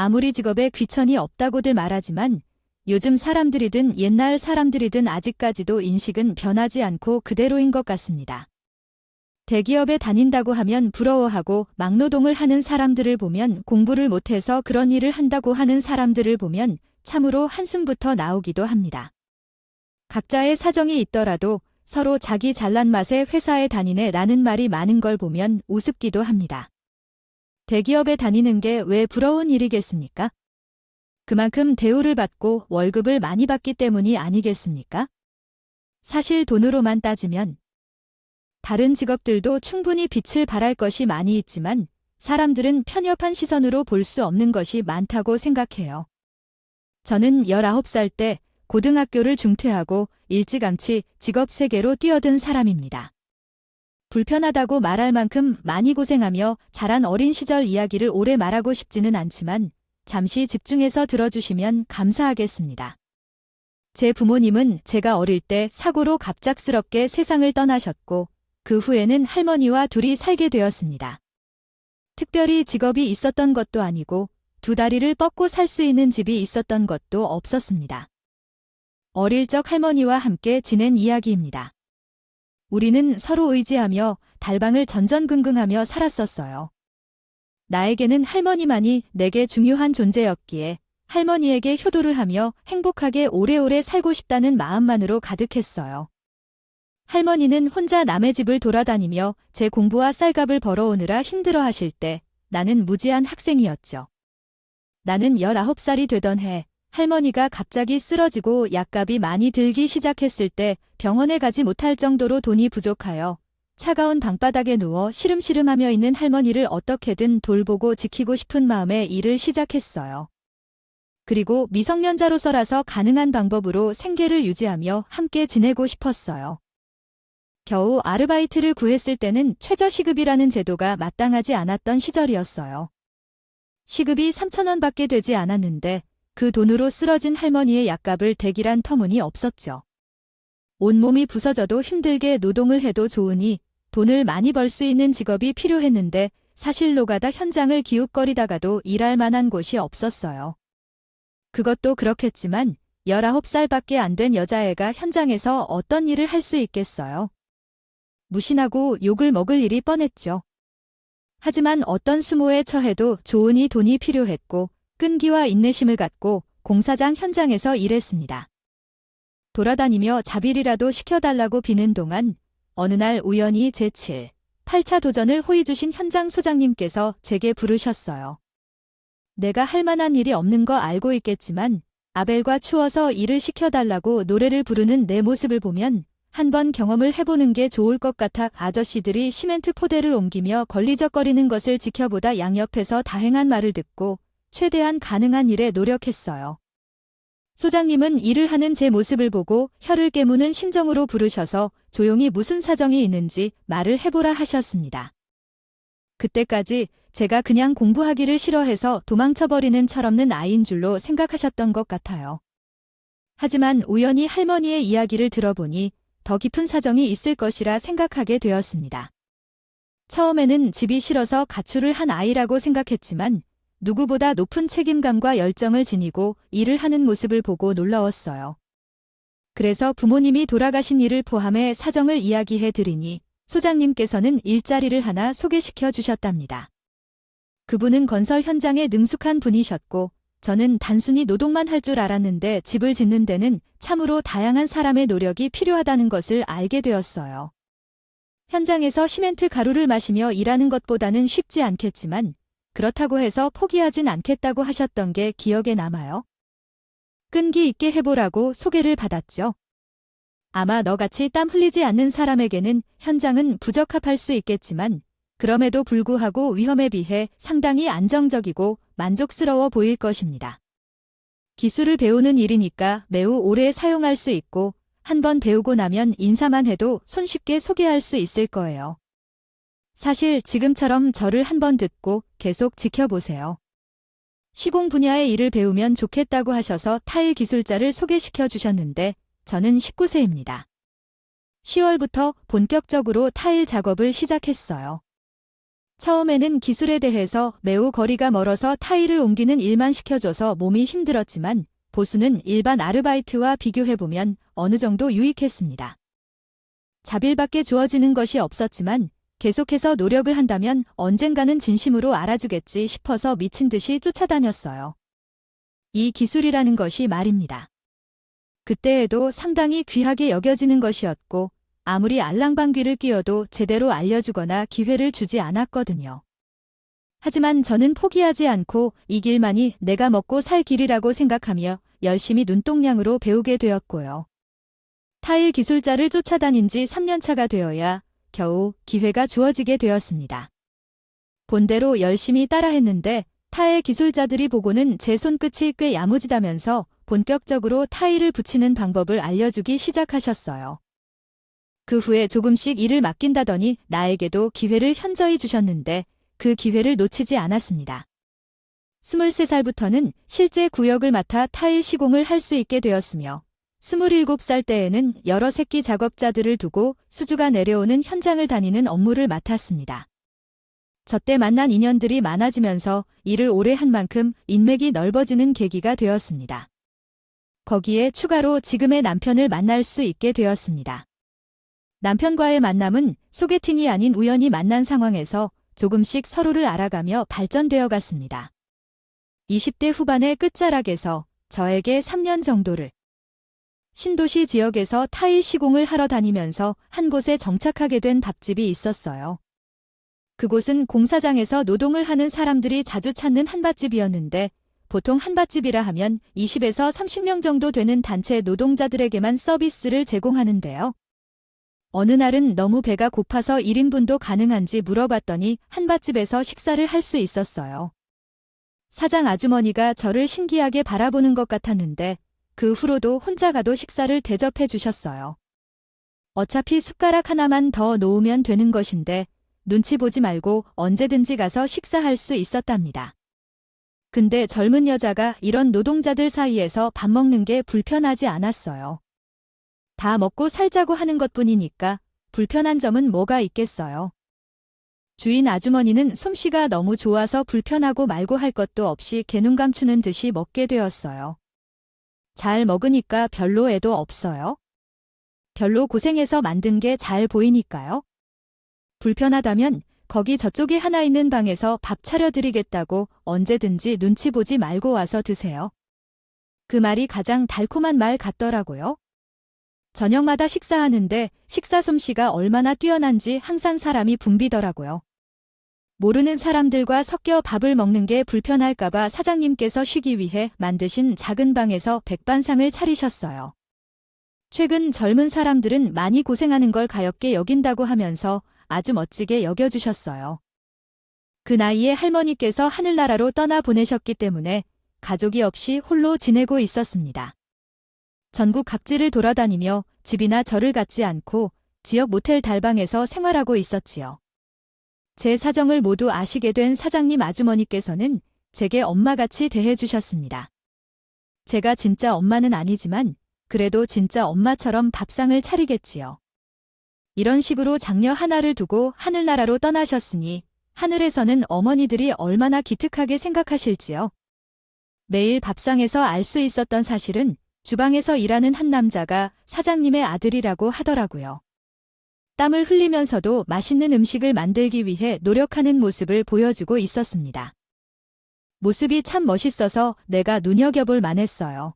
아무리 직업에 귀천이 없다고들 말하지만 요즘 사람들이든 옛날 사람들이든 아직까지도 인식은 변하지 않고 그대로인 것 같습니다. 대기업에 다닌다고 하면 부러워하고 막노동을 하는 사람들을 보면, 공부를 못해서 그런 일을 한다고 하는 사람들을 보면 참으로 한숨부터 나오기도 합니다. 각자의 사정이 있더라도 서로 자기 잘난 맛에 회사에 다니네 라는 말이 많은 걸 보면 우습기도 합니다. 대기업에 다니는 게 왜 부러운 일이겠습니까? 그만큼 대우를 받고 월급을 많이 받기 때문이 아니겠습니까? 사실 돈으로만 따지면 다른 직업들도 충분히 빛을 발할 것이 많이 있지만 사람들은 편협한 시선으로 볼 수 없는 것이 많다고 생각해요. 저는 19살 때 고등학교를 중퇴하고 일찌감치 직업 세계로 뛰어든 사람입니다. 불편하다고 말할 만큼 많이 고생하며 자란 어린 시절 이야기를 오래 말하고 싶지는 않지만 잠시 집중해서 들어주시면 감사하겠습니다. 제 부모님은 제가 어릴 때 사고로 갑작스럽게 세상을 떠나셨고 그 후에는 할머니와 둘이 살게 되었습니다. 특별히 직업이 있었던 것도 아니고 두 다리를 뻗고 살 수 있는 집이 있었던 것도 없었습니다. 어릴 적 할머니와 함께 지낸 이야기입니다. 우리는 서로 의지하며 달방을 전전긍긍하며 살았었어요. 나에게는 할머니만이 내게 중요한 존재였기에 할머니에게 효도를 하며 행복하게 오래오래 살고 싶다는 마음만으로 가득했어요. 할머니는 혼자 남의 집을 돌아다니며 제 공부와 쌀값을 벌어오느라 힘들어하실 때 나는 무지한 학생이었죠. 나는 19살이 되던 해 할머니가 갑자기 쓰러지고 약값이 많이 들기 시작했을 때 병원에 가지 못할 정도로 돈이 부족하여 차가운 방바닥에 누워 시름시름하며 있는 할머니를 어떻게든 돌보고 지키고 싶은 마음에 일을 시작했어요. 그리고 미성년자로서라서 가능한 방법으로 생계를 유지하며 함께 지내고 싶었어요. 겨우 아르바이트를 구했을 때는 최저시급이라는 제도가 마땅하지 않았던 시절이었어요. 시급이 3,000원밖에 되지 않았는데 그 돈으로 쓰러진 할머니의 약값을 대기란 터무니 없었죠. 온몸이 부서져도 힘들게 노동을 해도 좋으니 돈을 많이 벌 수 있는 직업이 필요했는데 사실 노가다 현장을 기웃거리다가도 일할 만한 곳이 없었어요. 그것도 그렇겠지만 19살밖에 안 된 여자애가 현장에서 어떤 일을 할 수 있겠어요? 무신하고 욕을 먹을 일이 뻔했죠. 하지만 어떤 수모에 처해도 좋으니 돈이 필요했고 끈기와 인내심을 갖고 공사장 현장에서 일했습니다. 돌아다니며 자비리라도 시켜달라고 비는 동안 어느 날 우연히 제7, 8차 도전을 호의 주신 현장 소장님께서 제게 부르셨어요. 내가 할 만한 일이 없는 거 알고 있겠지만 아벨과 추워서 일을 시켜달라고 노래를 부르는 내 모습을 보면 한번 경험을 해보는 게 좋을 것 같아. 아저씨들이 시멘트 포대를 옮기며 걸리적거리는 것을 지켜보다 양옆에서 다행한 말을 듣고 최대한 가능한 일에 노력했어요. 소장님은 일을 하는 제 모습을 보고 혀를 깨무는 심정으로 부르셔서 조용히 무슨 사정이 있는지 말을 해보라 하셨습니다. 그때까지 제가 그냥 공부하기를 싫어해서 도망쳐버리는 철없는 아이인 줄로 생각하셨던 것 같아요. 하지만 우연히 할머니의 이야기를 들어보니 더 깊은 사정이 있을 것이라 생각하게 되었습니다. 처음에는 집이 싫어서 가출을 한 아이라고 생각했지만 누구보다 높은 책임감과 열정을 지니고 일을 하는 모습을 보고 놀라웠어요. 그래서 부모님이 돌아가신 일을 포함해 사정을 이야기해 드리니 소장님께서는 일자리를 하나 소개시켜 주셨답니다. 그분은 건설 현장에 능숙한 분이셨고 저는 단순히 노동만 할 줄 알았는데 집을 짓는 데는 참으로 다양한 사람의 노력이 필요하다는 것을 알게 되었어요. 현장에서 시멘트 가루를 마시며 일하는 것보다는 쉽지 않겠지만 그렇다고 해서 포기하진 않겠다고 하셨던 게 기억에 남아요. 끈기 있게 해보라고 소개를 받았죠. 아마 너같이 땀 흘리지 않는 사람에게는 현장은 부적합할 수 있겠지만 그럼에도 불구하고 위험에 비해 상당히 안정적이고 만족스러워 보일 것입니다. 기술을 배우는 일이니까 매우 오래 사용할 수 있고 한번 배우고 나면 인사만 해도 손쉽게 소개할 수 있을 거예요. 사실 지금처럼 저를 한번 듣고 계속 지켜보세요. 시공 분야의 일을 배우면 좋겠다고 하셔서 타일 기술자를 소개시켜 주셨는데 저는 19세입니다. 10월부터 본격적으로 타일 작업을 시작했어요. 처음에는 기술에 대해서 매우 거리가 멀어서 타일을 옮기는 일만 시켜줘서 몸이 힘들었지만 보수는 일반 아르바이트와 비교해보면 어느 정도 유익했습니다. 자빌밖에 주어지는 것이 없었지만 계속해서 노력을 한다면 언젠가는 진심으로 알아주겠지 싶어서 미친 듯이 쫓아다녔어요. 이 기술이라는 것이 말입니다. 그때에도 상당히 귀하게 여겨지는 것이었고 아무리 알랑방귀를 뀌어도 제대로 알려주거나 기회를 주지 않았거든요. 하지만 저는 포기하지 않고 이 길만이 내가 먹고 살 길이라고 생각하며 열심히 눈동냥으로 배우게 되었고요. 타일 기술자를 쫓아다닌 지 3년차가 되어야 겨우 기회가 주어지게 되었습니다. 본대로 열심히 따라했는데 타일 기술자들이 보고는 제 손끝이 꽤 야무지다면서 본격적으로 타일을 붙이는 방법을 알려주기 시작하셨어요. 그 후에 조금씩 일을 맡긴다더니 나에게도 기회를 현저히 주셨는데 그 기회를 놓치지 않았습니다. 23살부터는 실제 구역을 맡아 타일 시공을 할 수 있게 되었으며 27살 때에는 여러 새끼 작업자들을 두고 수주가 내려오는 현장을 다니는 업무를 맡았습니다. 저때 만난 인연들이 많아지면서 일을 오래 한 만큼 인맥이 넓어지는 계기가 되었습니다. 거기에 추가로 지금의 남편을 만날 수 있게 되었습니다. 남편과의 만남은 소개팅이 아닌 우연히 만난 상황에서 조금씩 서로를 알아가며 발전되어 갔습니다. 20대 후반의 끝자락에서 저에게 3년 정도를 신도시 지역에서 타일 시공을 하러 다니면서 한 곳에 정착하게 된 밥집이 있었어요. 그곳은 공사장에서 노동을 하는 사람들이 자주 찾는 한밭집이었는데 보통 한밭집이라 하면 20에서 30명 정도 되는 단체 노동자들에게만 서비스를 제공하는데요. 어느 날은 너무 배가 고파서 1인분도 가능한지 물어봤더니 한밭집에서 식사를 할 수 있었어요. 사장 아주머니가 저를 신기하게 바라보는 것 같았는데 그 후로도 혼자 가도 식사를 대접해 주셨어요. 어차피 숟가락 하나만 더 놓으면 되는 것인데 눈치 보지 말고 언제든지 가서 식사할 수 있었답니다. 근데 젊은 여자가 이런 노동자들 사이에서 밥 먹는 게 불편하지 않았어요. 다 먹고 살자고 하는 것뿐이니까 불편한 점은 뭐가 있겠어요. 주인 아주머니는 솜씨가 너무 좋아서 불편하고 말고 할 것도 없이 개눈 감추는 듯이 먹게 되었어요. 잘 먹으니까 별로 애도 없어요. 별로 고생해서 만든 게 잘 보이니까요. 불편하다면 거기 저쪽에 하나 있는 방에서 밥 차려드리겠다고 언제든지 눈치 보지 말고 와서 드세요. 그 말이 가장 달콤한 말 같더라고요. 저녁마다 식사하는데 식사 솜씨가 얼마나 뛰어난지 항상 사람이 붐비더라고요. 모르는 사람들과 섞여 밥을 먹는 게 불편할까봐 사장님께서 쉬기 위해 만드신 작은 방에서 백반상을 차리셨어요. 최근 젊은 사람들은 많이 고생하는 걸 가엽게 여긴다고 하면서 아주 멋지게 여겨주셨어요. 그 나이에 할머니께서 하늘나라로 떠나보내셨기 때문에 가족이 없이 홀로 지내고 있었습니다. 전국 각지를 돌아다니며 집이나 절을 갖지 않고 지역 모텔 달방에서 생활하고 있었지요. 제 사정을 모두 아시게 된 사장님 아주머니께서는 제게 엄마같이 대해주셨습니다. 제가 진짜 엄마는 아니지만 그래도 진짜 엄마처럼 밥상을 차리겠지요. 이런 식으로 장녀 하나를 두고 하늘나라로 떠나셨으니 하늘에서는 어머니들이 얼마나 기특하게 생각하실지요. 매일 밥상에서 알 수 있었던 사실은 주방에서 일하는 한 남자가 사장님의 아들이라고 하더라고요. 땀을 흘리면서도 맛있는 음식을 만들기 위해 노력하는 모습을 보여주고 있었습니다. 모습이 참 멋있어서 내가 눈여겨볼 만했어요.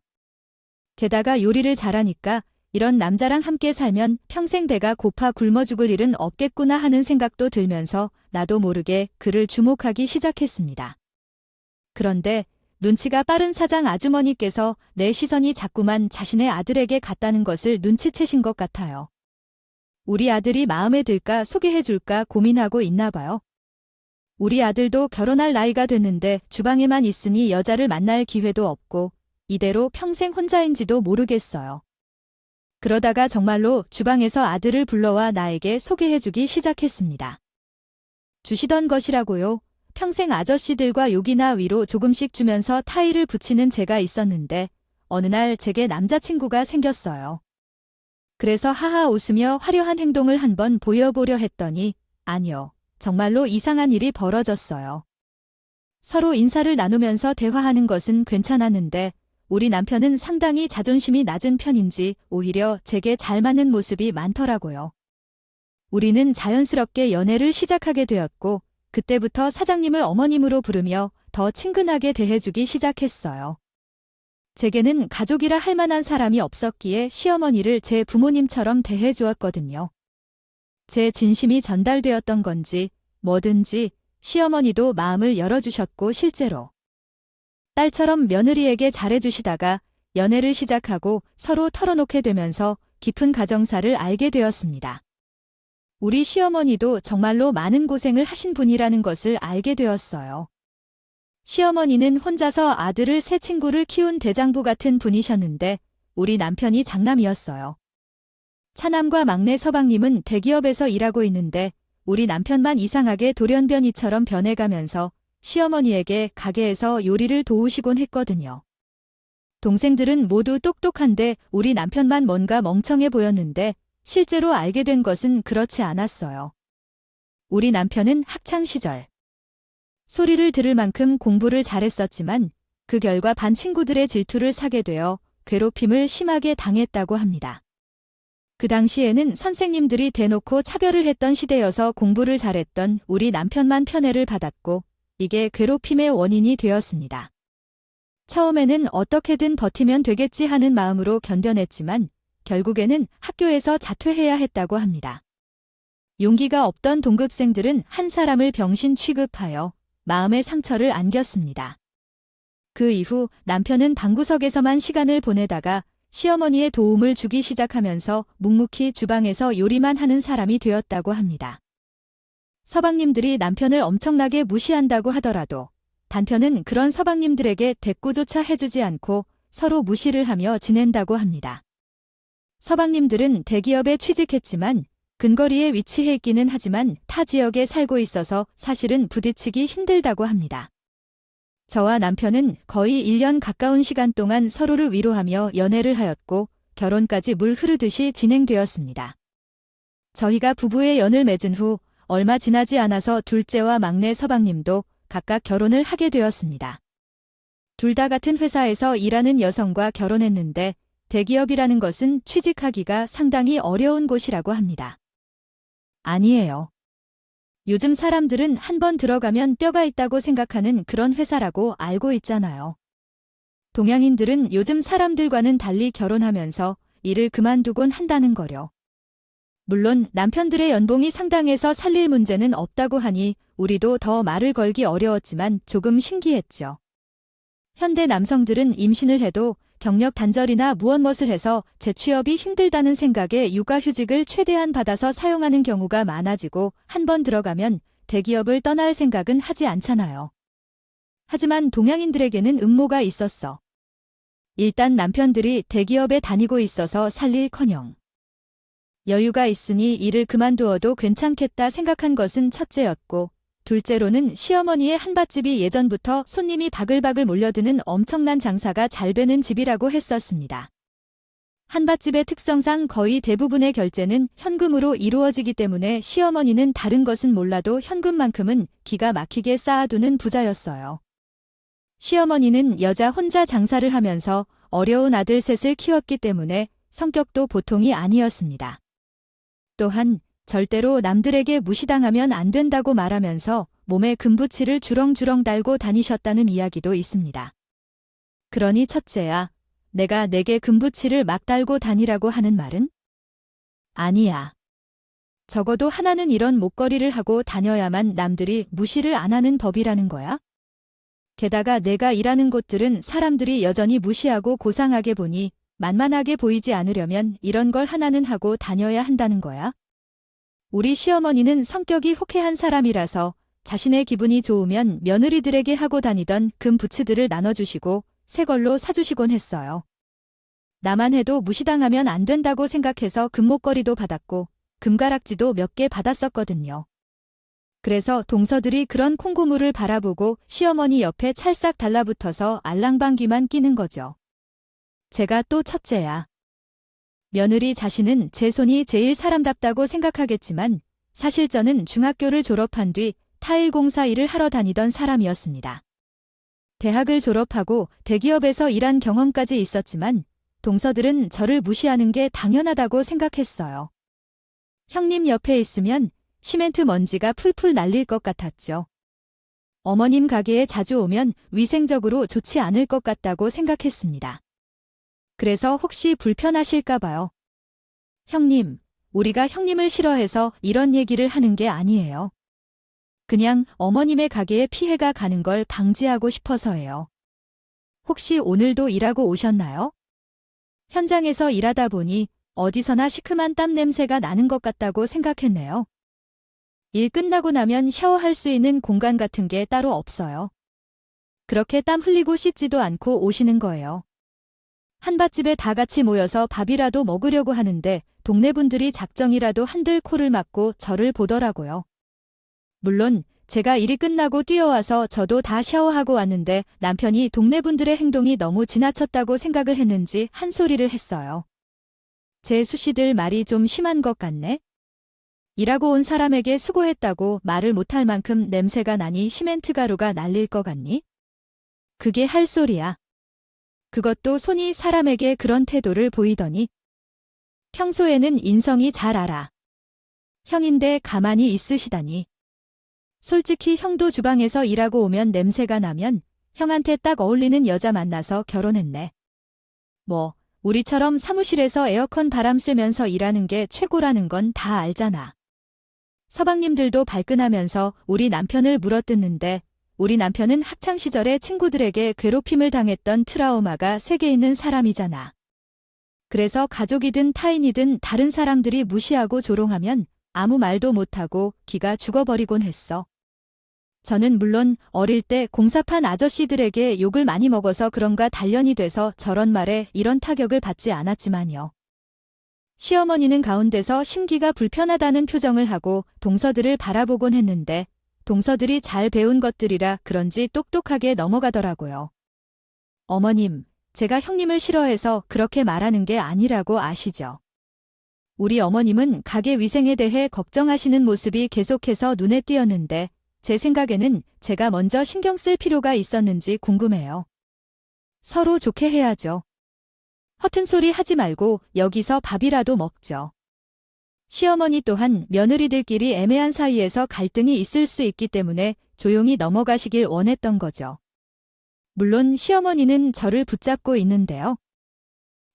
게다가 요리를 잘하니까 이런 남자랑 함께 살면 평생 배가 고파 굶어 죽을 일은 없겠구나 하는 생각도 들면서 나도 모르게 그를 주목하기 시작했습니다. 그런데 눈치가 빠른 사장 아주머니께서 내 시선이 자꾸만 자신의 아들에게 갔다는 것을 눈치채신 것 같아요. 우리 아들이 마음에 들까 소개해줄까 고민하고 있나 봐요. 우리 아들도 결혼할 나이가 됐는데 주방에만 있으니 여자를 만날 기회도 없고 이대로 평생 혼자인지도 모르겠어요. 그러다가 정말로 주방에서 아들을 불러와 나에게 소개해주기 시작했습니다. 주시던 것이라고요. 평생 아저씨들과 욕이나 위로 조금씩 주면서 타일을 붙이는 제가 있었는데 어느 날 제게 남자친구가 생겼어요. 그래서 하하 웃으며 화려한 행동을 한번 보여보려 했더니 아니요. 정말로 이상한 일이 벌어졌어요. 서로 인사를 나누면서 대화하는 것은 괜찮았는데 우리 남편은 상당히 자존심이 낮은 편인지 오히려 제게 잘 맞는 모습이 많더라고요. 우리는 자연스럽게 연애를 시작하게 되었고 그때부터 사장님을 어머님으로 부르며 더 친근하게 대해주기 시작했어요. 제게는 가족이라 할 만한 사람이 없었기에 시어머니를 제 부모님처럼 대해주었거든요. 제 진심이 전달되었던 건지 뭐든지 시어머니도 마음을 열어주셨고 실제로 딸처럼 며느리에게 잘해주시다가 연애를 시작하고 서로 털어놓게 되면서 깊은 가정사를 알게 되었습니다. 우리 시어머니도 정말로 많은 고생을 하신 분이라는 것을 알게 되었어요. 시어머니는 혼자서 아들을 세 친구를 키운 대장부 같은 분이셨는데 우리 남편이 장남이었어요. 차남과 막내 서방님은 대기업에서 일하고 있는데 우리 남편만 이상하게 돌연변이처럼 변해가면서 시어머니에게 가게에서 요리를 도우시곤 했거든요. 동생들은 모두 똑똑한데 우리 남편만 뭔가 멍청해 보였는데 실제로 알게 된 것은 그렇지 않았어요. 우리 남편은 학창시절 소리를 들을 만큼 공부를 잘했었지만 그 결과 반 친구들의 질투를 사게 되어 괴롭힘을 심하게 당했다고 합니다. 그 당시에는 선생님들이 대놓고 차별을 했던 시대여서 공부를 잘했던 우리 남편만 편애를 받았고 이게 괴롭힘의 원인이 되었습니다. 처음에는 어떻게든 버티면 되겠지 하는 마음으로 견뎌냈지만 결국에는 학교에서 자퇴해야 했다고 합니다. 용기가 없던 동급생들은 한 사람을 병신 취급하여 마음의 상처를 안겼습니다. 그 이후 남편은 방구석에서만 시간을 보내다가 시어머니의 도움을 주기 시작하면서 묵묵히 주방에서 요리만 하는 사람이 되었다고 합니다. 서방님들이 남편을 엄청나게 무시한다고 하더라도 단편은 그런 서방님들에게 대꾸조차 해주지 않고 서로 무시를 하며 지낸다고 합니다. 서방님들은 대기업에 취직했지만 근거리에 위치해 있기는 하지만 타 지역에 살고 있어서 사실은 부딪히기 힘들다고 합니다. 저와 남편은 거의 1년 가까운 시간 동안 서로를 위로하며 연애를 하였고 결혼까지 물 흐르듯이 진행되었습니다. 저희가 부부의 연을 맺은 후 얼마 지나지 않아서 둘째와 막내 서방님도 각각 결혼을 하게 되었습니다. 둘 다 같은 회사에서 일하는 여성과 결혼했는데 대기업이라는 것은 취직하기가 상당히 어려운 곳이라고 합니다. 아니에요. 요즘 사람들은 한번 들어가면 뼈가 있다고 생각하는 그런 회사라고 알고 있잖아요. 동양인들은 요즘 사람들과는 달리 결혼하면서 일을 그만두곤 한다는 거려. 물론 남편들의 연봉이 상당해서 살릴 문제는 없다고 하니 우리도 더 말을 걸기 어려웠지만 조금 신기했죠. 현대 남성들은 임신을 해도 경력 단절이나 무엇뭇을 해서 재취업이 힘들다는 생각에 육아휴직을 최대한 받아서 사용하는 경우가 많아지고 한번 들어가면 대기업을 떠날 생각은 하지 않잖아요. 하지만 동양인들에게는 음모가 있었어. 일단 남편들이 대기업에 다니고 있어서 살릴커녕 여유가 있으니 일을 그만두어도 괜찮겠다 생각한 것은 첫째였고 둘째로는 시어머니의 한밭집이 예전부터 손님이 바글바글 몰려드는 엄청난 장사가 잘 되는 집이라고 했었습니다. 한밭집의 특성상 거의 대부분의 결제는 현금으로 이루어지기 때문에 시어머니는 다른 것은 몰라도 현금만큼은 기가 막히게 쌓아두는 부자였어요. 시어머니는 여자 혼자 장사를 하면서 어려운 아들 셋을 키웠기 때문에 성격도 보통이 아니었습니다. 또한 절대로 남들에게 무시당하면 안 된다고 말하면서 몸에 금붙이를 주렁주렁 달고 다니셨다는 이야기도 있습니다. 그러니 첫째야, 내가 내게 금붙이를 막 달고 다니라고 하는 말은? 아니야. 적어도 하나는 이런 목걸이를 하고 다녀야만 남들이 무시를 안 하는 법이라는 거야? 게다가 내가 일하는 곳들은 사람들이 여전히 무시하고 고상하게 보니 만만하게 보이지 않으려면 이런 걸 하나는 하고 다녀야 한다는 거야? 우리 시어머니는 성격이 호쾌한 사람이라서 자신의 기분이 좋으면 며느리들에게 하고 다니던 금 부츠들을 나눠주시고 새 걸로 사주시곤 했어요. 나만 해도 무시당하면 안 된다고 생각해서 금목걸이도 받았고 금가락지도 몇 개 받았었거든요. 그래서 동서들이 그런 콩고물을 바라보고 시어머니 옆에 찰싹 달라붙어서 알랑방귀만 끼는 거죠. 제가 또 첫째야. 며느리 자신은 제 손이 제일 사람답다고 생각하겠지만 사실 저는 중학교를 졸업한 뒤 타일 공사 일을 하러 다니던 사람이었습니다. 대학을 졸업하고 대기업에서 일한 경험까지 있었지만 동서들은 저를 무시하는 게 당연하다고 생각했어요. 형님 옆에 있으면 시멘트 먼지가 풀풀 날릴 것 같았죠. 어머님 가게에 자주 오면 위생적으로 좋지 않을 것 같다고 생각했습니다. 그래서 혹시 불편하실까 봐요. 형님, 우리가 형님을 싫어해서 이런 얘기를 하는 게 아니에요. 그냥 어머님의 가게에 피해가 가는 걸 방지하고 싶어서예요. 혹시 오늘도 일하고 오셨나요? 현장에서 일하다 보니 어디서나 시큼한 땀 냄새가 나는 것 같다고 생각했네요. 일 끝나고 나면 샤워할 수 있는 공간 같은 게 따로 없어요. 그렇게 땀 흘리고 씻지도 않고 오시는 거예요. 한밭집에 다 같이 모여서 밥이라도 먹으려고 하는데 동네 분들이 작정이라도 한들 코를 막고 저를 보더라고요. 물론 제가 일이 끝나고 뛰어와서 저도 다 샤워하고 왔는데 남편이 동네 분들의 행동이 너무 지나쳤다고 생각을 했는지 한 소리를 했어요. 제 수시들 말이 좀 심한 것 같네? 일하고 온 사람에게 수고했다고 말을 못할 만큼 냄새가 나니 시멘트 가루가 날릴 것 같니? 그게 할 소리야. 그것도 손이 사람에게 그런 태도를 보이더니. 평소에는 인성이 잘 알아. 형인데 가만히 있으시다니. 솔직히 형도 주방에서 일하고 오면 냄새가 나면 형한테 딱 어울리는 여자 만나서 결혼했네. 뭐, 우리처럼 사무실에서 에어컨 바람 쐬면서 일하는 게 최고라는 건 다 알잖아. 서방님들도 발끈하면서 우리 남편을 물어뜯는데 우리 남편은 학창시절에 친구들에게 괴롭힘을 당했던 트라우마가 3개 있는 사람이잖아. 그래서 가족이든 타인이든 다른 사람들이 무시하고 조롱하면 아무 말도 못하고 기가 죽어버리곤 했어. 저는 물론 어릴 때 공사판 아저씨들에게 욕을 많이 먹어서 그런가 단련이 돼서 저런 말에 이런 타격을 받지 않았지만요. 시어머니는 가운데서 심기가 불편하다는 표정을 하고 동서들을 바라보곤 했는데 동서들이 잘 배운 것들이라 그런지 똑똑하게 넘어가더라고요. 어머님, 제가 형님을 싫어해서 그렇게 말하는 게 아니라고 아시죠? 우리 어머님은 가게 위생에 대해 걱정하시는 모습이 계속해서 눈에 띄었는데 제 생각에는 제가 먼저 신경 쓸 필요가 있었는지 궁금해요. 서로 좋게 해야죠. 허튼 소리 하지 말고 여기서 밥이라도 먹죠. 시어머니 또한 며느리들끼리 애매한 사이에서 갈등이 있을 수 있기 때문에 조용히 넘어가시길 원했던 거죠. 물론 시어머니는 저를 붙잡고 있는데요.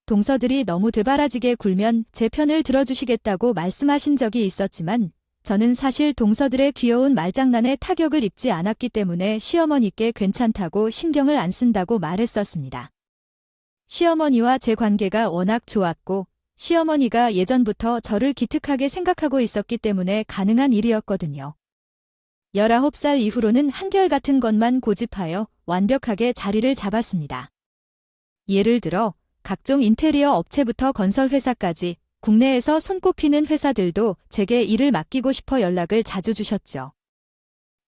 동서들이 너무 되바라지게 굴면 제 편을 들어주시겠다고 말씀하신 적이 있었지만 저는 사실 동서들의 귀여운 말장난에 타격을 입지 않았기 때문에 시어머니께 괜찮다고 신경을 안 쓴다고 말했었습니다. 시어머니와 제 관계가 워낙 좋았고 시어머니가 예전부터 저를 기특하게 생각하고 있었기 때문에 가능한 일이었거든요. 19살 이후로는 한결같은 것만 고집하여 완벽하게 자리를 잡았습니다. 예를 들어 각종 인테리어 업체부터 건설회사까지 국내에서 손꼽히는 회사들도 제게 일을 맡기고 싶어 연락을 자주 주셨죠.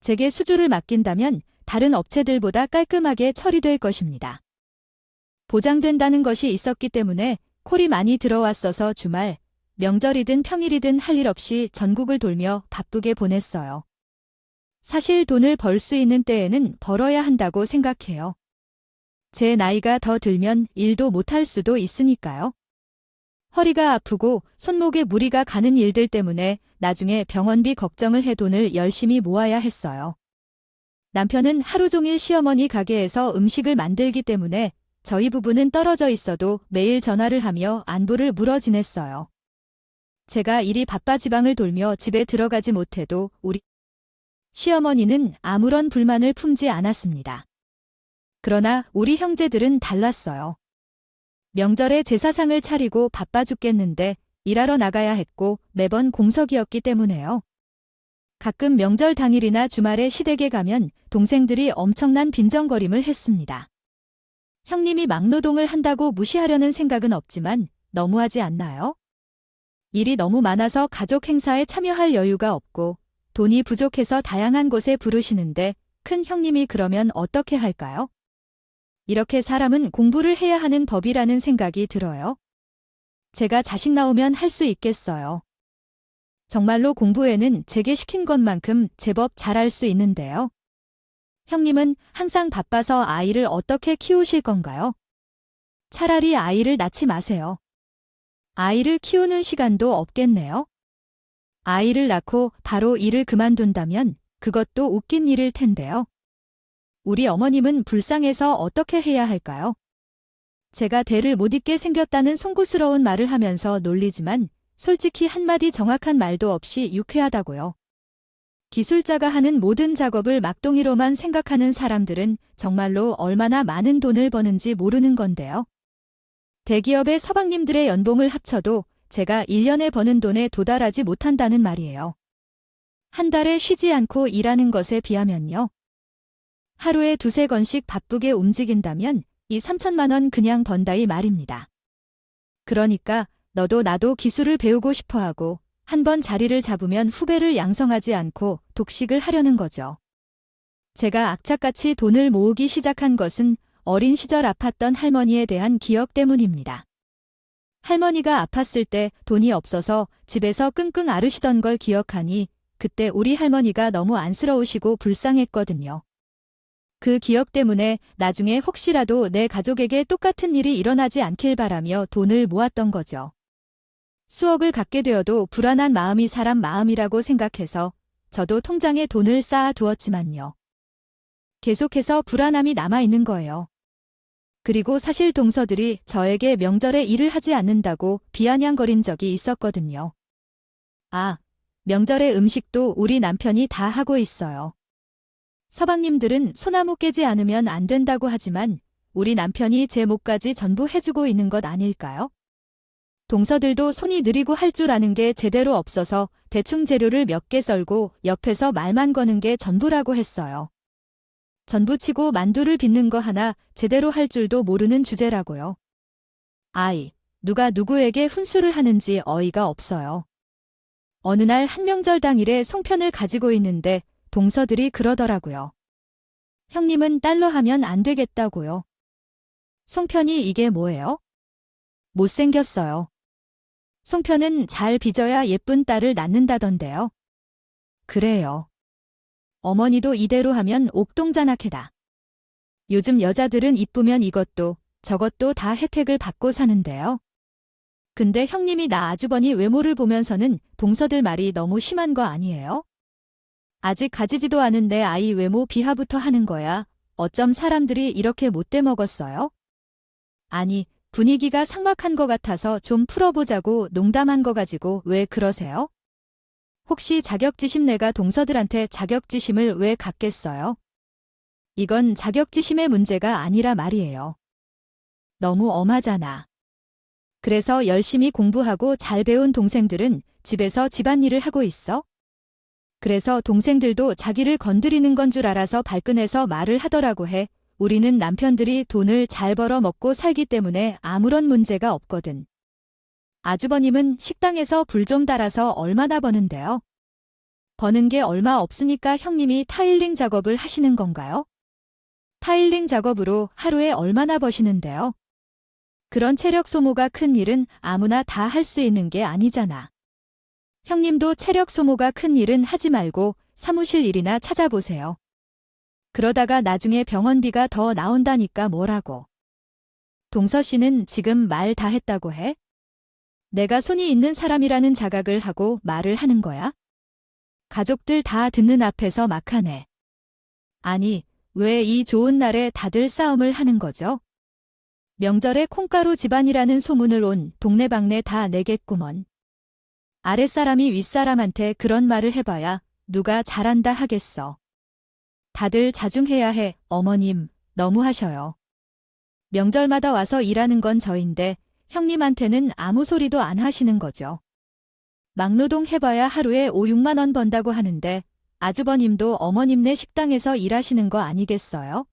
제게 수주를 맡긴다면 다른 업체들보다 깔끔하게 처리될 것입니다. 보장된다는 것이 있었기 때문에 콜이 많이 들어왔어서 주말, 명절이든 평일이든 할 일 없이 전국을 돌며 바쁘게 보냈어요. 사실 돈을 벌 수 있는 때에는 벌어야 한다고 생각해요. 제 나이가 더 들면 일도 못할 수도 있으니까요. 허리가 아프고 손목에 무리가 가는 일들 때문에 나중에 병원비 걱정을 해 돈을 열심히 모아야 했어요. 남편은 하루 종일 시어머니 가게에서 음식을 만들기 때문에 저희 부부는 떨어져 있어도 매일 전화를 하며 안부를 물어 지냈어요. 제가 일이 바빠 지방을 돌며 집에 들어가지 못해도 우리 시어머니는 아무런 불만을 품지 않았습니다. 그러나 우리 형제들은 달랐어요. 명절에 제사상을 차리고 바빠 죽겠는데 일하러 나가야 했고 매번 공석이었기 때문에요. 가끔 명절 당일이나 주말에 시댁에 가면 동생들이 엄청난 빈정거림을 했습니다. 형님이 막노동을 한다고 무시하려는 생각은 없지만 너무하지 않나요? 일이 너무 많아서 가족 행사에 참여할 여유가 없고 돈이 부족해서 다양한 곳에 부르시는데 큰 형님이 그러면 어떻게 할까요? 이렇게 사람은 공부를 해야 하는 법이라는 생각이 들어요. 제가 자식 나오면 할 수 있겠어요. 정말로 공부에는 제게 시킨 것만큼 제법 잘할 수 있는데요. 형님은 항상 바빠서 아이를 어떻게 키우실 건가요? 차라리 아이를 낳지 마세요. 아이를 키우는 시간도 없겠네요. 아이를 낳고 바로 일을 그만둔다면 그것도 웃긴 일일 텐데요. 우리 어머님은 불쌍해서 어떻게 해야 할까요? 제가 대를 못 잇게 생겼다는 송구스러운 말을 하면서 놀리지만 솔직히 한마디 정확한 말도 없이 유쾌하다고요. 기술자가 하는 모든 작업을 막동이로만 생각하는 사람들은 정말로 얼마나 많은 돈을 버는지 모르는 건데요. 대기업의 서방님들의 연봉을 합쳐도 제가 1년에 버는 돈에 도달하지 못한다는 말이에요. 한 달에 쉬지 않고 일하는 것에 비하면요. 하루에 두세 건씩 바쁘게 움직인다면 이 3천만 원 그냥 번다 이 말입니다. 그러니까 너도 나도 기술을 배우고 싶어하고 한번 자리를 잡으면 후배를 양성하지 않고 독식을 하려는 거죠. 제가 악착같이 돈을 모으기 시작한 것은 어린 시절 아팠던 할머니에 대한 기억 때문입니다. 할머니가 아팠을 때 돈이 없어서 집에서 끙끙 앓으시던 걸 기억하니 그때 우리 할머니가 너무 안쓰러우시고 불쌍했거든요. 그 기억 때문에 나중에 혹시라도 내 가족에게 똑같은 일이 일어나지 않길 바라며 돈을 모았던 거죠. 수억을 갖게 되어도 불안한 마음이 사람 마음이라고 생각해서 저도 통장에 돈을 쌓아 두었지만요. 계속해서 불안함이 남아있는 거예요. 그리고 사실 동서들이 저에게 명절에 일을 하지 않는다고 비아냥거린 적이 있었거든요. 아, 명절에 음식도 우리 남편이 다 하고 있어요. 서방님들은 소나무 깨지 않으면 안 된다고 하지만 우리 남편이 제 몫까지 전부 해주고 있는 것 아닐까요? 동서들도 손이 느리고 할 줄 아는 게 제대로 없어서 대충 재료를 몇 개 썰고 옆에서 말만 거는 게 전부라고 했어요. 전부치고 만두를 빚는 거 하나 제대로 할 줄도 모르는 주제라고요. 아이, 누가 누구에게 훈수를 하는지 어이가 없어요. 어느 날 한명절 당일에 송편을 가지고 있는데 동서들이 그러더라고요. 형님은 딸로 하면 안 되겠다고요. 송편이 이게 뭐예요? 못생겼어요. 송편은 잘 빚어야 예쁜 딸을 낳는다던데요. 그래요. 어머니도 이대로 하면 옥동자나케다. 요즘 여자들은 이쁘면 이것도 저것도 다 혜택을 받고 사는데요. 근데 형님이 나 아주버니 외모를 보면서는 동서들 말이 너무 심한 거 아니에요? 아직 가지지도 않은 내 아이 외모 비하부터 하는 거야. 어쩜 사람들이 이렇게 못돼 먹었어요? 아니, 분위기가 삭막한 것 같아서 좀 풀어보자고 농담한 거 가지고 왜 그러세요? 혹시 자격지심 내가 동서들한테 자격지심을 왜 갖겠어요? 이건 자격지심의 문제가 아니라 말이에요. 너무 엄하잖아. 그래서 열심히 공부하고 잘 배운 동생들은 집에서 집안일을 하고 있어? 그래서 동생들도 자기를 건드리는 건 줄 알아서 발끈해서 말을 하더라고 해. 우리는 남편들이 돈을 잘 벌어 먹고 살기 때문에 아무런 문제가 없거든. 아주버님은 식당에서 불 좀 달아서 얼마나 버는데요? 버는 게 얼마 없으니까 형님이 타일링 작업을 하시는 건가요? 타일링 작업으로 하루에 얼마나 버시는데요? 그런 체력 소모가 큰 일은 아무나 다 할 수 있는 게 아니잖아. 형님도 체력 소모가 큰 일은 하지 말고 사무실 일이나 찾아보세요. 그러다가 나중에 병원비가 더 나온다니까 뭐라고. 동서 씨는 지금 말 다 했다고 해? 내가 손이 있는 사람이라는 자각을 하고 말을 하는 거야? 가족들 다 듣는 앞에서 막 하네. 아니, 왜 이 좋은 날에 다들 싸움을 하는 거죠? 명절에 콩가루 집안이라는 소문을 온 동네방네 다 내겠구먼. 아랫사람이 윗사람한테 그런 말을 해봐야 누가 잘한다 하겠어. 다들 자중해야 해. 어머님, 너무하셔요. 명절마다 와서 일하는 건 저인데 형님한테는 아무 소리도 안 하시는 거죠. 막노동 해봐야 하루에 5, 6만 원 번다고 하는데 아주버님도 어머님네 식당에서 일하시는 거 아니겠어요?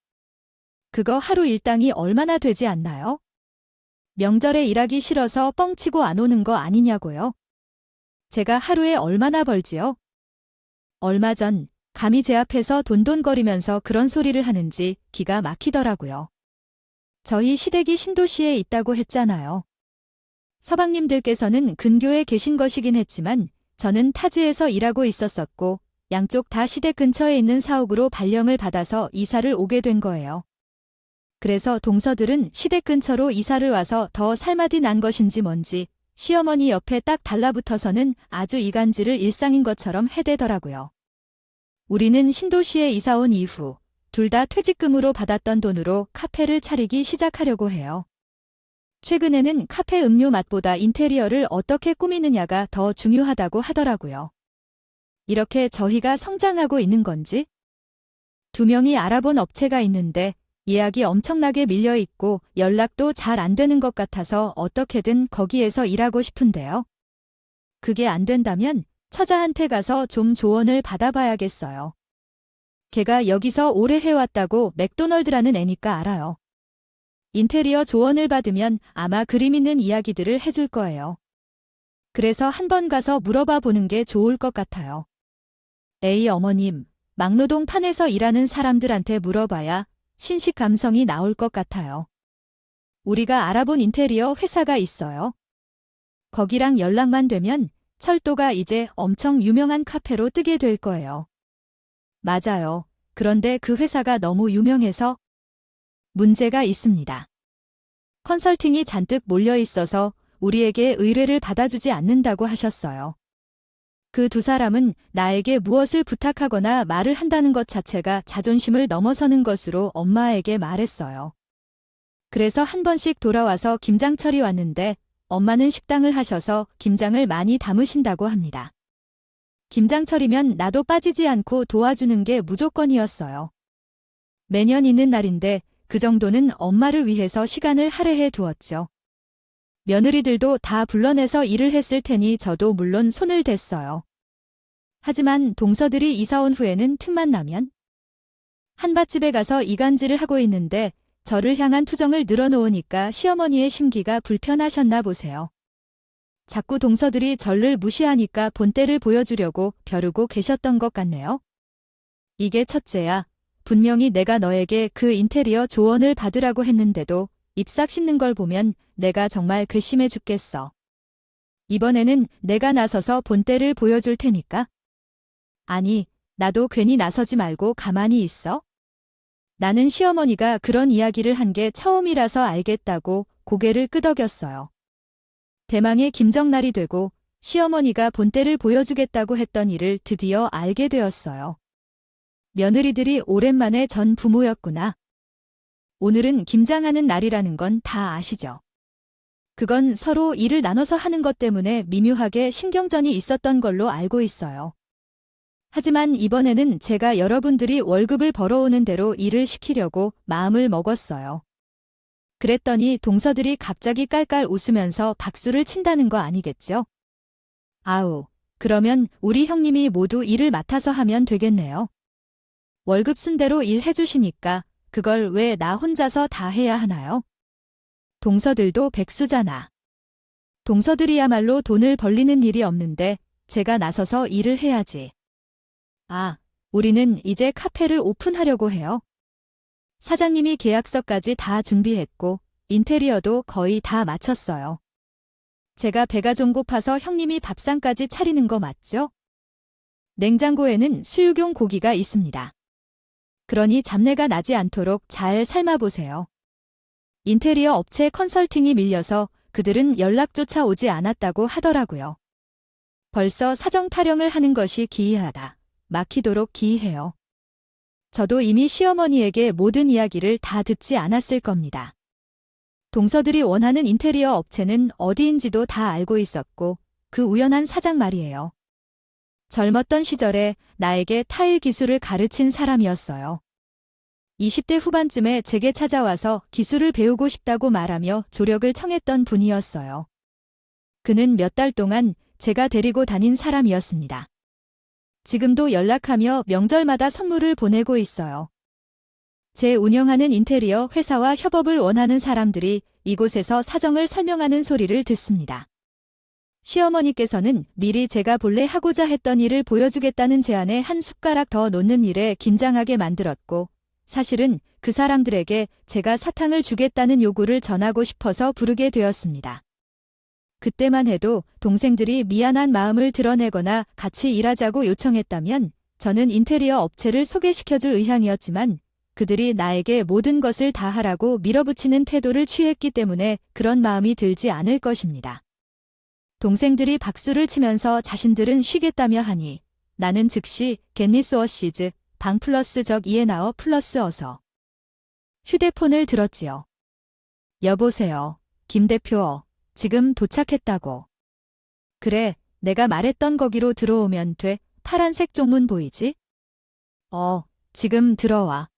그거 하루 일당이 얼마나 되지 않나요? 명절에 일하기 싫어서 뻥치고 안 오는 거 아니냐고요? 제가 하루에 얼마나 벌지요? 얼마 전 감히 제 앞에서 돈돈거리면서 그런 소리를 하는지 기가 막히더라고요. 저희 시댁이 신도시에 있다고 했잖아요. 서방님들께서는 근교에 계신 것이긴 했지만 저는 타지에서 일하고 있었었고 양쪽 다 시댁 근처에 있는 사옥으로 발령을 받아서 이사를 오게 된 거예요. 그래서 동서들은 시댁 근처로 이사를 와서 더 살맛이 난 것인지 뭔지 시어머니 옆에 딱 달라붙어서는 아주 이간질을 일상인 것처럼 해대더라고요. 우리는 신도시에 이사 온 이후 둘 다 퇴직금으로 받았던 돈으로 카페를 차리기 시작하려고 해요. 최근에는 카페 음료 맛보다 인테리어를 어떻게 꾸미느냐가 더 중요하다고 하더라고요. 이렇게 저희가 성장하고 있는 건지? 두 명이 알아본 업체가 있는데 예약이 엄청나게 밀려 있고 연락도 잘 안 되는 것 같아서 어떻게든 거기에서 일하고 싶은데요. 그게 안 된다면 처자한테 가서 좀 조언을 받아봐야겠어요. 걔가 여기서 오래 해왔다고 맥도널드라는 애니까 알아요. 인테리어 조언을 받으면 아마 그림 있는 이야기들을 해줄 거예요. 그래서 한번 가서 물어봐 보는 게 좋을 것 같아요. 에이 어머님, 막노동판에서 일하는 사람들한테 물어봐야 신식 감성이 나올 것 같아요. 우리가 알아본 인테리어 회사가 있어요. 거기랑 연락만 되면 철도가 이제 엄청 유명한 카페로 뜨게 될 거예요. 맞아요. 그런데 그 회사가 너무 유명해서 문제가 있습니다. 컨설팅이 잔뜩 몰려 있어서 우리에게 의뢰를 받아주지 않는다고 하셨어요. 그 두 사람은 나에게 무엇을 부탁하거나 말을 한다는 것 자체가 자존심을 넘어서는 것으로 엄마에게 말했어요. 그래서 한 번씩 돌아와서 김장철이 왔는데 엄마는 식당을 하셔서 김장을 많이 담으신다고 합니다. 김장철이면 나도 빠지지 않고 도와주는 게 무조건이었어요. 매년 있는 날인데 그 정도는 엄마를 위해서 시간을 할애해 두었죠. 며느리들도 다 불러내서 일을 했을 테니 저도 물론 손을 댔어요. 하지만 동서들이 이사 온 후에는 틈만 나면 한밭집에 가서 이간질을 하고 있는데 저를 향한 투정을 늘어놓으니까 시어머니의 심기가 불편하셨나 보세요. 자꾸 동서들이 저를 무시하니까 본때를 보여주려고 벼르고 계셨던 것 같네요. 이게 첫째야. 분명히 내가 너에게 그 인테리어 조언을 받으라고 했는데도 잎싹 씻는 걸 보면 내가 정말 괘씸해 죽겠어. 이번에는 내가 나서서 본때를 보여줄 테니까. 아니, 나도 괜히 나서지 말고 가만히 있어. 나는 시어머니가 그런 이야기를 한 게 처음이라서 알겠다고 고개를 끄덕였어요. 대망의 김정날이 되고 시어머니가 본때를 보여주겠다고 했던 일을 드디어 알게 되었어요. 며느리들이 오랜만에 전 부모였구나. 오늘은 김장하는 날이라는 건 다 아시죠? 그건 서로 일을 나눠서 하는 것 때문에 미묘하게 신경전이 있었던 걸로 알고 있어요. 하지만 이번에는 제가 여러분들이 월급을 벌어오는 대로 일을 시키려고 마음을 먹었어요. 그랬더니 동서들이 갑자기 깔깔 웃으면서 박수를 친다는 거 아니겠죠? 아우, 그러면 우리 형님이 모두 일을 맡아서 하면 되겠네요. 월급 순대로 일해주시니까 그걸 왜 나 혼자서 다 해야 하나요? 동서들도 백수잖아. 동서들이야말로 돈을 벌리는 일이 없는데 제가 나서서 일을 해야지. 아, 우리는 이제 카페를 오픈하려고 해요. 사장님이 계약서까지 다 준비했고 인테리어도 거의 다 마쳤어요. 제가 배가 좀 고파서 형님이 밥상까지 차리는 거 맞죠? 냉장고에는 수육용 고기가 있습니다. 그러니 잡내가 나지 않도록 잘 삶아보세요. 인테리어 업체 컨설팅이 밀려서 그들은 연락조차 오지 않았다고 하더라고요. 벌써 사정 타령을 하는 것이 기이하다. 막히도록 기이해요. 저도 이미 시어머니에게 모든 이야기를 다 듣지 않았을 겁니다. 동서들이 원하는 인테리어 업체는 어디인지도 다 알고 있었고 그 우연한 사장 말이에요. 젊었던 시절에 나에게 타일 기술을 가르친 사람이었어요. 20대 후반쯤에 제게 찾아와서 기술을 배우고 싶다고 말하며 조력을 청했던 분이었어요. 그는 몇 달 동안 제가 데리고 다닌 사람이었습니다. 지금도 연락하며 명절마다 선물을 보내고 있어요. 제 운영하는 인테리어 회사와 협업을 원하는 사람들이 이곳에서 사정을 설명하는 소리를 듣습니다. 시어머니께서는 미리 제가 본래 하고자 했던 일을 보여주겠다는 제안에 한 숟가락 더 놓는 일에 긴장하게 만들었고 사실은 그 사람들에게 제가 사탕을 주겠다는 요구를 전하고 싶어서 부르게 되었습니다. 그때만 해도 동생들이 미안한 마음을 드러내거나 같이 일하자고 요청했다면 저는 인테리어 업체를 소개시켜줄 의향이었지만 그들이 나에게 모든 것을 다 하라고 밀어붙이는 태도를 취했기 때문에 그런 마음이 들지 않을 것입니다. 동생들이 박수를 치면서 자신들은 쉬겠다며 하니 나는 즉시 겟니스워시즈 방 플러스 적 이에나어 플러스 어서 휴대폰을 들었지요. 여보세요. 김 대표, 지금 도착했다고. 그래, 내가 말했던 거기로 들어오면 돼. 파란색 쪽문 보이지? 지금 들어와.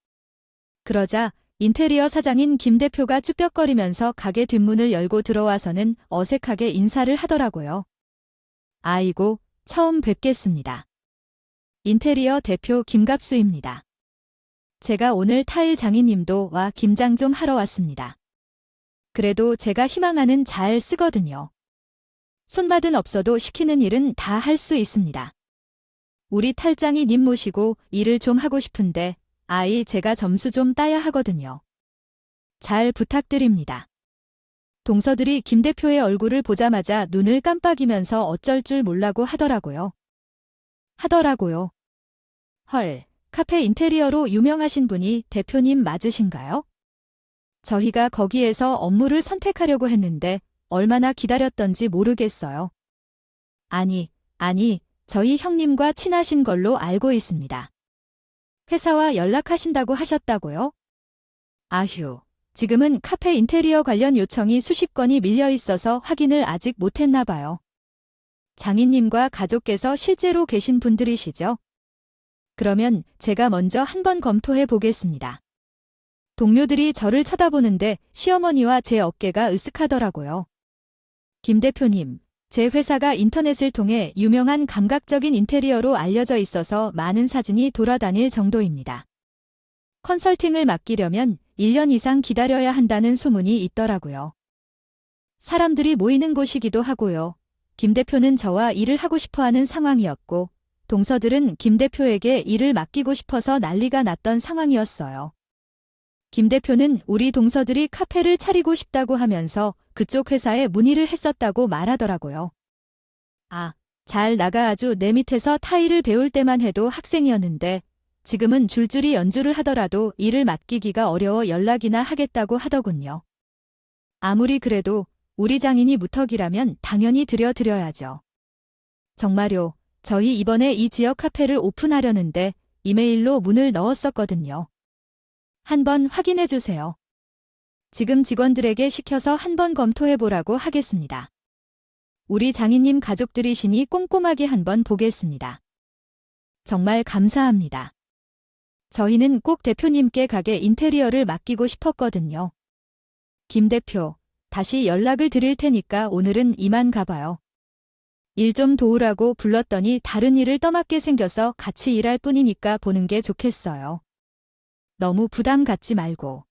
그러자 인테리어 사장인 김 대표가 쭈뼛거리면서 가게 뒷문을 열고 들어와서는 어색하게 인사를 하더라고요. 아이고, 처음 뵙겠습니다. 인테리어 대표 김갑수입니다. 제가 오늘 타일 장인님도 와 김장 좀 하러 왔습니다. 그래도 제가 희망하는 잘 쓰거든요. 손맛은 없어도 시키는 일은 다 할 수 있습니다. 우리 탈장이 님 모시고 일을 좀 하고 싶은데 제가 점수 좀 따야 하거든요. 잘 부탁드립니다. 동서들이 김 대표의 얼굴을 보자마자 눈을 깜빡이면서 어쩔 줄 몰라고 하더라고요. 헐, 카페 인테리어로 유명하신 분이 대표님 맞으신가요? 저희가 거기에서 업무를 선택하려고 했는데 얼마나 기다렸던지 모르겠어요. 아니, 저희 형님과 친하신 걸로 알고 있습니다. 회사와 연락하신다고 하셨다고요? 아휴, 지금은 카페 인테리어 관련 요청이 수십 건이 밀려 있어서 확인을 아직 못했나 봐요. 장인님과 가족께서 실제로 계신 분들이시죠? 그러면 제가 먼저 한번 검토해 보겠습니다. 동료들이 저를 쳐다보는데 시어머니와 제 어깨가 으쓱하더라고요. 김 대표님, 제 회사가 인터넷을 통해 유명한 감각적인 인테리어로 알려져 있어서 많은 사진이 돌아다닐 정도입니다. 컨설팅을 맡기려면 1년 이상 기다려야 한다는 소문이 있더라고요. 사람들이 모이는 곳이기도 하고요. 김 대표는 저와 일을 하고 싶어하는 상황이었고 동서들은 김 대표에게 일을 맡기고 싶어서 난리가 났던 상황이었어요. 김 대표는 우리 동서들이 카페를 차리고 싶다고 하면서 그쪽 회사에 문의를 했었다고 말하더라고요. 잘 나가 아주 내 밑에서 타일을 배울 때만 해도 학생이었는데 지금은 줄줄이 연주를 하더라도 일을 맡기기가 어려워 연락이나 하겠다고 하더군요. 아무리 그래도 우리 장인이 무턱이라면 당연히 드려야죠. 정말요. 저희 이번에 이 지역 카페를 오픈하려는데 이메일로 문을 넣었었거든요. 한번 확인해 주세요. 지금 직원들에게 시켜서 한번 검토해 보라고 하겠습니다. 우리 장인님 가족들이시니 꼼꼼하게 한번 보겠습니다. 정말 감사합니다. 저희는 꼭 대표님께 가게 인테리어를 맡기고 싶었거든요. 김 대표, 다시 연락을 드릴 테니까 오늘은 이만 가봐요. 일 좀 도우라고 불렀더니 다른 일을 떠맡게 생겨서 같이 일할 뿐이니까 보는 게 좋겠어요. 너무 부담 갖지 말고.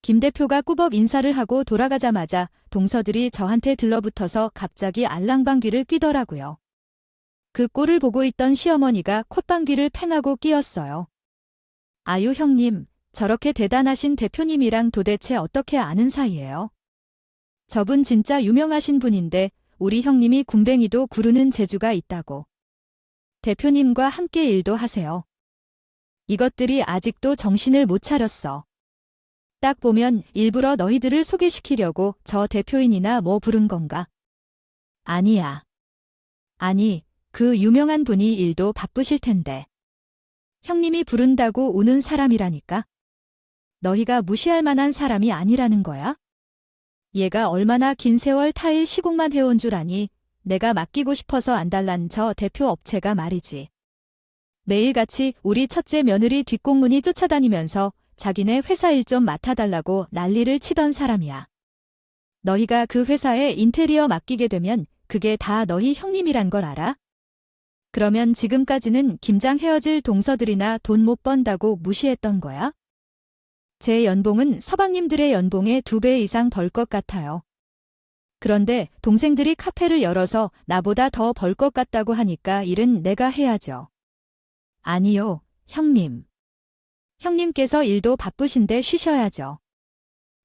김 대표가 꾸벅 인사를 하고 돌아가자마자 동서들이 저한테 들러붙어서 갑자기 알랑방귀를 뀌더라고요. 그 꼴을 보고 있던 시어머니가 콧방귀를 팽하고 뀌었어요. 아유 형님, 저렇게 대단하신 대표님이랑 도대체 어떻게 아는 사이예요? 저분 진짜 유명하신 분인데 우리 형님이 군뱅이도 구르는 재주가 있다고. 대표님과 함께 일도 하세요. 이것들이 아직도 정신을 못 차렸어. 딱 보면 일부러 너희들을 소개시키려고 저 대표인이나 뭐 부른 건가? 아니야. 아니, 그 유명한 분이 일도 바쁘실 텐데. 형님이 부른다고 오는 사람이라니까. 너희가 무시할 만한 사람이 아니라는 거야? 얘가 얼마나 긴 세월 타일 시공만 해온 줄 아니. 내가 맡기고 싶어서 안달난 저 대표 업체가 말이지. 매일같이 우리 첫째 며느리 뒷공문이 쫓아다니면서 자기네 회사 일 좀 맡아달라고 난리를 치던 사람이야. 너희가 그 회사에 인테리어 맡기게 되면 그게 다 너희 형님이란 걸 알아? 그러면 지금까지는 김장 헤어질 동서들이나 돈 못 번다고 무시했던 거야? 제 연봉은 서방님들의 연봉의 2배 이상 벌 것 같아요. 그런데 동생들이 카페를 열어서 나보다 더 벌 것 같다고 하니까 일은 내가 해야죠. 아니요, 형님. 형님께서 일도 바쁘신데 쉬셔야죠.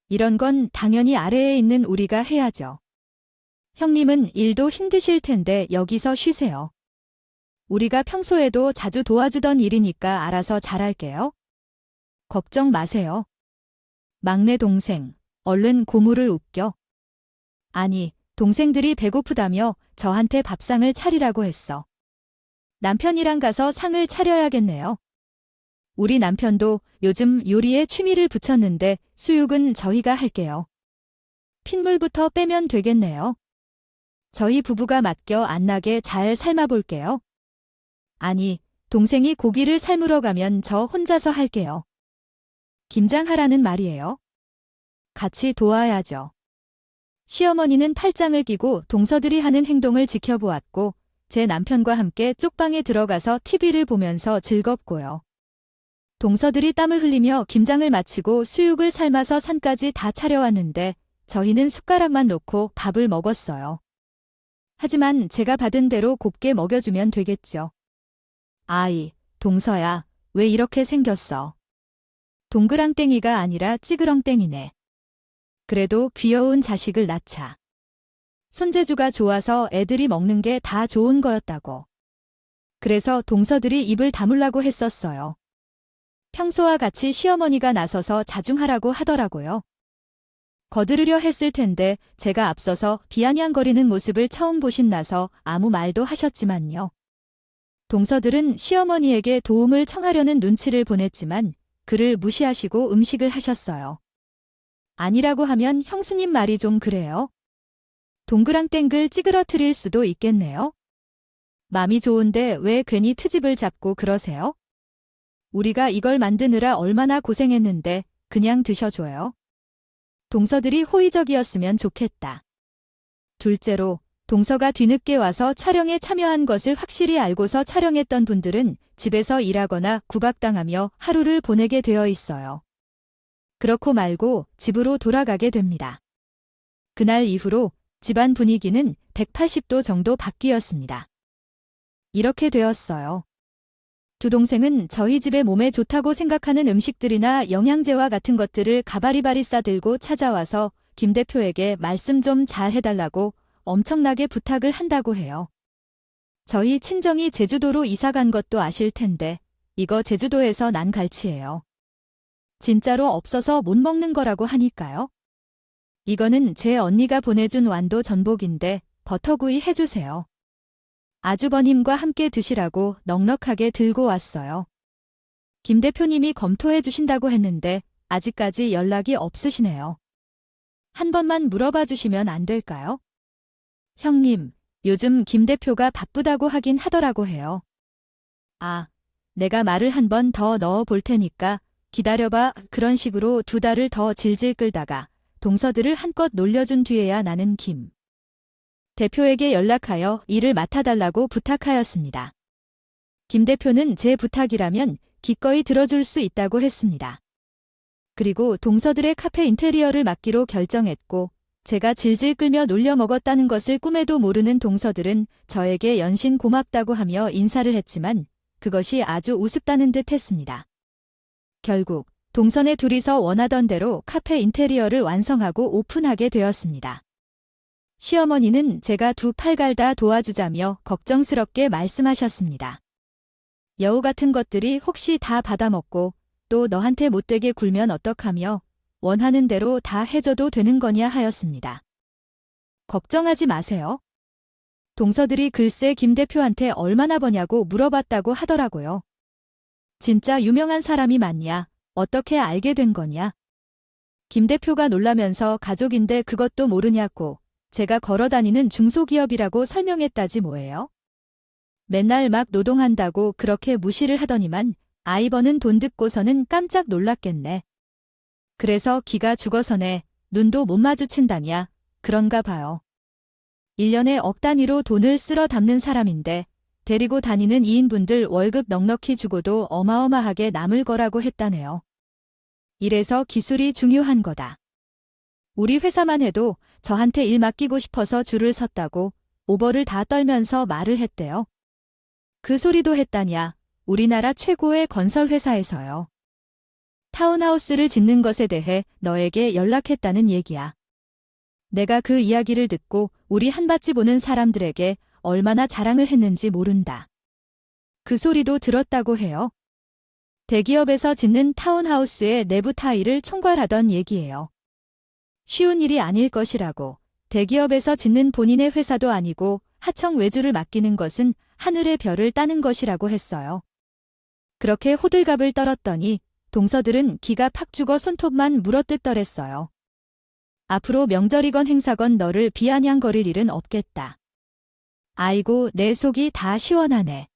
이런 건 당연히 아래에 있는 우리가 해야죠. 형님은 일도 힘드실 텐데 여기서 쉬세요. 우리가 평소에도 자주 도와주던 일이니까 알아서 잘할게요. 걱정 마세요. 막내 동생, 얼른 고무를 웃겨. 아니, 동생들이 배고프다며 저한테 밥상을 차리라고 했어. 남편이랑 가서 상을 차려야겠네요. 우리 남편도 요즘 요리에 취미를 붙였는데 수육은 저희가 할게요. 핏물부터 빼면 되겠네요. 저희 부부가 맡겨 안 나게 잘 삶아볼게요. 아니, 동생이 고기를 삶으러 가면 저 혼자서 할게요. 김장하라는 말이에요. 같이 도와야죠. 시어머니는 팔짱을 끼고 동서들이 하는 행동을 지켜보았고 제 남편과 함께 쪽방에 들어가서 TV를 보면서 즐겁고요. 동서들이 땀을 흘리며 김장을 마치고 수육을 삶아서 산까지 다 차려왔는데 저희는 숟가락만 놓고 밥을 먹었어요. 하지만 제가 받은 대로 곱게 먹여주면 되겠죠. 아이, 동서야, 왜 이렇게 생겼어? 동그랑땡이가 아니라 찌그렁땡이네. 그래도 귀여운 자식을 낳자. 손재주가 좋아서 애들이 먹는 게 다 좋은 거였다고. 그래서 동서들이 입을 다물라고 했었어요. 평소와 같이 시어머니가 나서서 자중하라고 하더라고요. 거두르려 했을 텐데 제가 앞서서 비아냥거리는 모습을 처음 보신 나서 아무 말도 하셨지만요. 동서들은 시어머니에게 도움을 청하려는 눈치를 보냈지만 그를 무시하시고 음식을 하셨어요. 아니라고 하면 형수님 말이 좀 그래요. 동그랑땡글 찌그러뜨릴 수도 있겠네요. 맘이 좋은데 왜 괜히 트집을 잡고 그러세요? 우리가 이걸 만드느라 얼마나 고생했는데 그냥 드셔줘요. 동서들이 호의적이었으면 좋겠다. 둘째로, 동서가 뒤늦게 와서 촬영에 참여한 것을 확실히 알고서 촬영했던 분들은 집에서 일하거나 구박당하며 하루를 보내게 되어 있어요. 그렇고 말고 집으로 돌아가게 됩니다. 그날 이후로 집안 분위기는 180도 정도 바뀌었습니다. 이렇게 되었어요. 두 동생은 저희 집의 몸에 좋다고 생각하는 음식들이나 영양제와 같은 것들을 가바리바리 싸들고 찾아와서 김 대표에게 말씀 좀 잘 해달라고 엄청나게 부탁을 한다고 해요. 저희 친정이 제주도로 이사 간 것도 아실 텐데 이거 제주도에서 난 갈치예요. 진짜로 없어서 못 먹는 거라고 하니까요. 이거는 제 언니가 보내준 완도 전복인데 버터구이 해주세요. 아주버님과 함께 드시라고 넉넉하게 들고 왔어요. 김 대표님이 검토해 주신다고 했는데 아직까지 연락이 없으시네요. 한 번만 물어봐 주시면 안 될까요? 형님, 요즘 김 대표가 바쁘다고 하긴 하더라고 해요. 아, 내가 말을 한 번 더 넣어 볼 테니까 기다려봐. 그런 식으로 2달을 더 질질 끌다가 동서들을 한껏 놀려준 뒤에야 나는 김 대표에게 연락하여 일을 맡아달라고 부탁하였습니다. 김 대표는 제 부탁이라면 기꺼이 들어줄 수 있다고 했습니다. 그리고 동서들의 카페 인테리어를 맡기로 결정했고 제가 질질 끌며 놀려 먹었다는 것을 꿈에도 모르는 동서들은 저에게 연신 고맙다고 하며 인사를 했지만 그것이 아주 우습다는 듯 했습니다. 결국 동선의 둘이서 원하던 대로 카페 인테리어를 완성하고 오픈하게 되었습니다. 시어머니는 제가 2팔 갈다 도와주자며 걱정스럽게 말씀하셨습니다. 여우 같은 것들이 혹시 다 받아먹고 또 너한테 못되게 굴면 어떡하며 원하는 대로 다 해줘도 되는 거냐 하였습니다. 걱정하지 마세요. 동서들이 글쎄 김 대표한테 얼마나 버냐고 물어봤다고 하더라고요. 진짜 유명한 사람이 맞냐? 어떻게 알게 된 거냐? 김 대표가 놀라면서 가족인데 그것도 모르냐고 제가 걸어다니는 중소기업이라고 설명했다지 뭐예요? 맨날 막 노동한다고 그렇게 무시를 하더니만 아이 버는 돈 듣고서는 깜짝 놀랐겠네. 그래서 기가 죽어서네. 눈도 못 마주친다냐. 그런가 봐요. 1년에 억 단위로 돈을 쓸어 담는 사람인데 데리고 다니는 2인분들 월급 넉넉히 주고도 어마어마하게 남을 거라고 했다네요. 이래서 기술이 중요한 거다. 우리 회사만 해도 저한테 일 맡기고 싶어서 줄을 섰다고 오버를 다 떨면서 말을 했대요. 그 소리도 했다냐. 우리나라 최고의 건설회사에서요. 타운하우스를 짓는 것에 대해 너에게 연락했다는 얘기야. 내가 그 이야기를 듣고 우리 한밭집 오는 사람들에게 얼마나 자랑을 했는지 모른다. 그 소리도 들었다고 해요. 대기업에서 짓는 타운하우스의 내부 타일을 총괄하던 얘기예요. 쉬운 일이 아닐 것이라고. 대기업에서 짓는 본인의 회사도 아니고 하청 외주를 맡기는 것은 하늘의 별을 따는 것이라고 했어요. 그렇게 호들갑을 떨었더니 동서들은 기가 팍 죽어 손톱만 물어뜯더랬어요. 앞으로 명절이건 행사건 너를 비아냥거릴 일은 없겠다. 아이고, 내 속이 다 시원하네.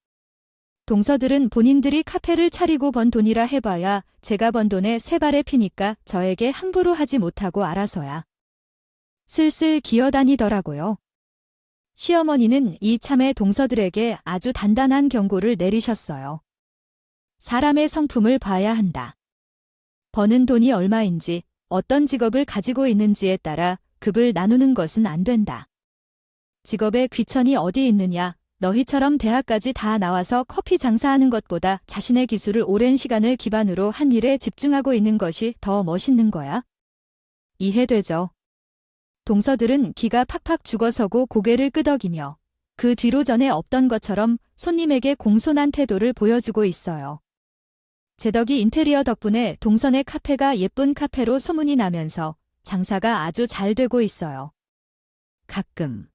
동서들은 본인들이 카페를 차리고 번 돈이라 해봐야 제가 번 돈에 세 발에 피니까 저에게 함부로 하지 못하고 알아서야 슬슬 기어다니더라고요. 시어머니는 이참에 동서들에게 아주 단단한 경고를 내리셨어요. 사람의 성품을 봐야 한다. 버는 돈이 얼마인지, 어떤 직업을 가지고 있는지에 따라 급을 나누는 것은 안 된다. 직업에 귀천이 어디 있느냐, 너희처럼 대학까지 다 나와서 커피 장사하는 것보다 자신의 기술을 오랜 시간을 기반으로 한 일에 집중하고 있는 것이 더 멋있는 거야. 이해되죠? 동서들은 기가 팍팍 죽어서고 고개를 끄덕이며 그 뒤로 전에 없던 것처럼 손님에게 공손한 태도를 보여주고 있어요. 제덕이 인테리어 덕분에 동선의 카페가 예쁜 카페로 소문이 나면서 장사가 아주 잘 되고 있어요. 가끔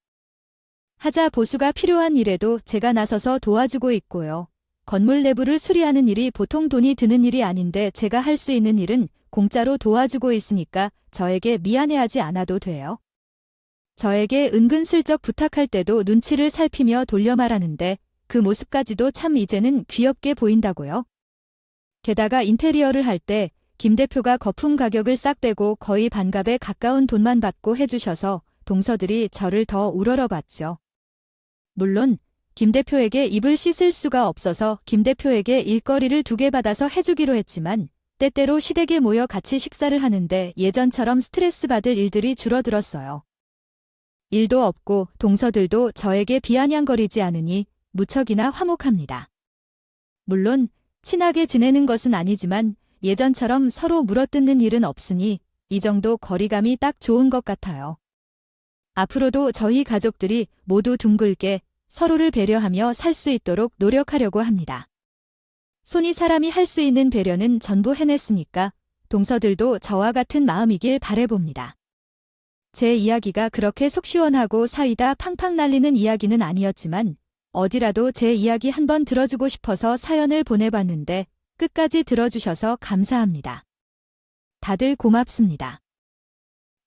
하자 보수가 필요한 일에도 제가 나서서 도와주고 있고요. 건물 내부를 수리하는 일이 보통 돈이 드는 일이 아닌데 제가 할 수 있는 일은 공짜로 도와주고 있으니까 저에게 미안해하지 않아도 돼요. 저에게 은근슬쩍 부탁할 때도 눈치를 살피며 돌려 말하는데 그 모습까지도 참 이제는 귀엽게 보인다고요. 게다가 인테리어를 할 때 김 대표가 거품 가격을 싹 빼고 거의 반값에 가까운 돈만 받고 해주셔서 동서들이 저를 더 우러러봤죠. 물론 김 대표에게 입을 씻을 수가 없어서 김 대표에게 일거리를 2개 받아서 해주기로 했지만 때때로 시댁에 모여 같이 식사를 하는데 예전처럼 스트레스 받을 일들이 줄어들었어요. 일도 없고 동서들도 저에게 비아냥거리지 않으니 무척이나 화목합니다. 물론 친하게 지내는 것은 아니지만 예전처럼 서로 물어뜯는 일은 없으니 이 정도 거리감이 딱 좋은 것 같아요. 앞으로도 저희 가족들이 모두 둥글게 서로를 배려하며 살 수 있도록 노력하려고 합니다. 손이 사람이 할 수 있는 배려는 전부 해냈으니까 동서들도 저와 같은 마음이길 바라봅니다. 제 이야기가 그렇게 속 시원하고 사이다 팡팡 날리는 이야기는 아니었지만 어디라도 제 이야기 한번 들어주고 싶어서 사연을 보내봤는데 끝까지 들어주셔서 감사합니다. 다들 고맙습니다.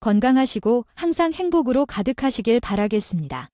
건강하시고 항상 행복으로 가득하시길 바라겠습니다.